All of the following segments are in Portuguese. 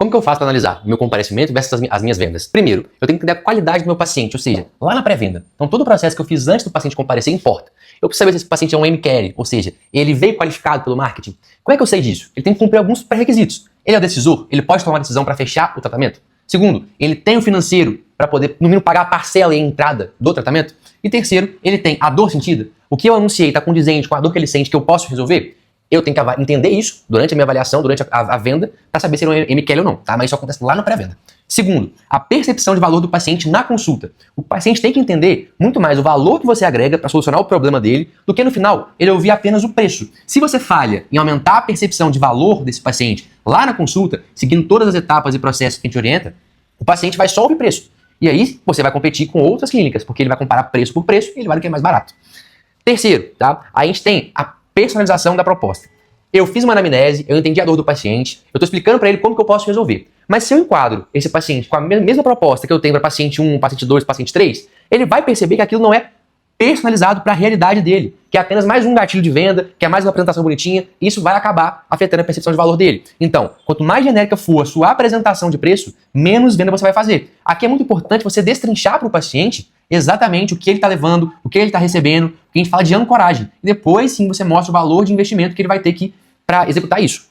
Como que eu faço para analisar o meu comparecimento versus as minhas vendas? Primeiro, eu tenho que entender a qualidade do meu paciente, ou seja, lá na pré-venda. Então, todo o processo que eu fiz antes do paciente comparecer importa. Eu preciso saber se esse paciente é um MCARE, ou seja, ele veio qualificado pelo marketing. Como é que eu sei disso? Ele tem que cumprir alguns pré-requisitos. Ele é o decisor? Ele pode tomar uma decisão para fechar o tratamento? Segundo, ele tem o financeiro para poder, no mínimo, pagar a parcela e a entrada do tratamento? E terceiro, ele tem a dor sentida? O que eu anunciei está condizente com a dor que ele sente que eu posso resolver? Eu tenho que entender isso durante a minha avaliação, durante a venda, para saber se ele é um MQL ou não, tá? Mas isso acontece lá na pré-venda. Segundo, a percepção de valor do paciente na consulta. O paciente tem que entender muito mais o valor que você agrega para solucionar o problema dele, do que no final ele ouvir apenas o preço. Se você falha em aumentar a percepção de valor desse paciente lá na consulta, seguindo todas as etapas e processos que a gente orienta, o paciente vai só ouvir preço. E aí você vai competir com outras clínicas, porque ele vai comparar preço por preço e ele vai no que é mais barato. Terceiro, tá? A gente tem a personalização da proposta. Eu fiz uma anamnese, eu entendi a dor do paciente, eu estou explicando para ele como que eu posso resolver. Mas se eu enquadro esse paciente com a mesma proposta que eu tenho para paciente 1, paciente 2, paciente 3, ele vai perceber que aquilo não é personalizado para a realidade dele, que é apenas mais um gatilho de venda, que é mais uma apresentação bonitinha, e isso vai acabar afetando a percepção de valor dele. Então, quanto mais genérica for a sua apresentação de preço, menos venda você vai fazer. Aqui é muito importante você destrinchar para o paciente exatamente o que ele está levando, o que ele está recebendo, o que a gente fala de ancoragem. E depois sim você mostra o valor de investimento que ele vai ter que para executar isso.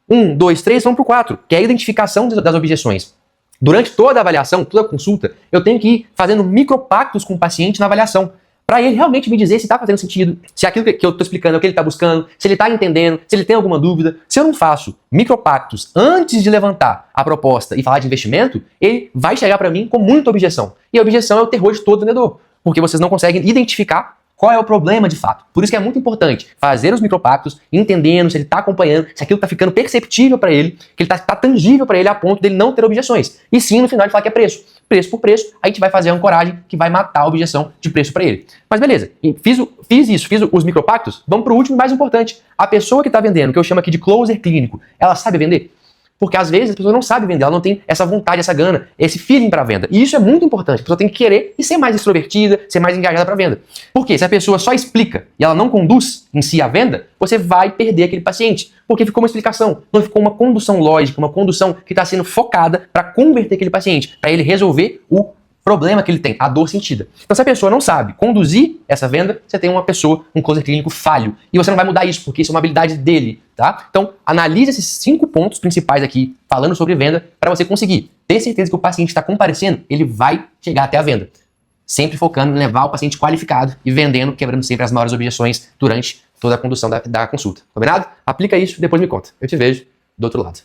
1, 2, 3, vamos para o 4, que é a identificação das objeções. Durante toda a avaliação, toda a consulta, eu tenho que ir fazendo micropactos com o paciente na avaliação, para ele realmente me dizer se está fazendo sentido, se aquilo que eu estou explicando é o que ele está buscando, se ele está entendendo, se ele tem alguma dúvida. Se eu não faço micropactos antes de levantar a proposta e falar de investimento, ele vai chegar para mim com muita objeção. E a objeção é o terror de todo vendedor, porque vocês não conseguem identificar qual é o problema de fato. Por isso que é muito importante fazer os micropactos, entendendo se ele está acompanhando, se aquilo está ficando perceptível para ele, que ele está tangível para ele a ponto dele não ter objeções. E sim, no final ele fala que é preço. Preço por preço, a gente vai fazer a ancoragem que vai matar a objeção de preço para ele. Mas beleza, fiz os micropactos, vamos para o último e mais importante. A pessoa que está vendendo, que eu chamo aqui de closer clínico, ela sabe vender? Porque às vezes a pessoa não sabe vender, ela não tem essa vontade, essa gana, esse feeling para venda. E isso é muito importante. A pessoa tem que querer e ser mais extrovertida, ser mais engajada para venda. Porque se a pessoa só explica e ela não conduz em si a venda, você vai perder aquele paciente. Porque ficou uma explicação, não ficou uma condução lógica, uma condução que está sendo focada para converter aquele paciente, para ele resolver o problema que ele tem, a dor sentida. Então, se a pessoa não sabe conduzir essa venda, você tem uma pessoa, um closer clínico falho. E você não vai mudar isso, porque isso é uma habilidade dele, tá? Então, analise esses 5 pontos principais aqui, falando sobre venda, para você conseguir ter certeza que o paciente está comparecendo, ele vai chegar até a venda. Sempre focando em levar o paciente qualificado e vendendo, quebrando sempre as maiores objeções durante toda a condução da consulta. Combinado? Aplica isso, depois me conta. Eu te vejo do outro lado.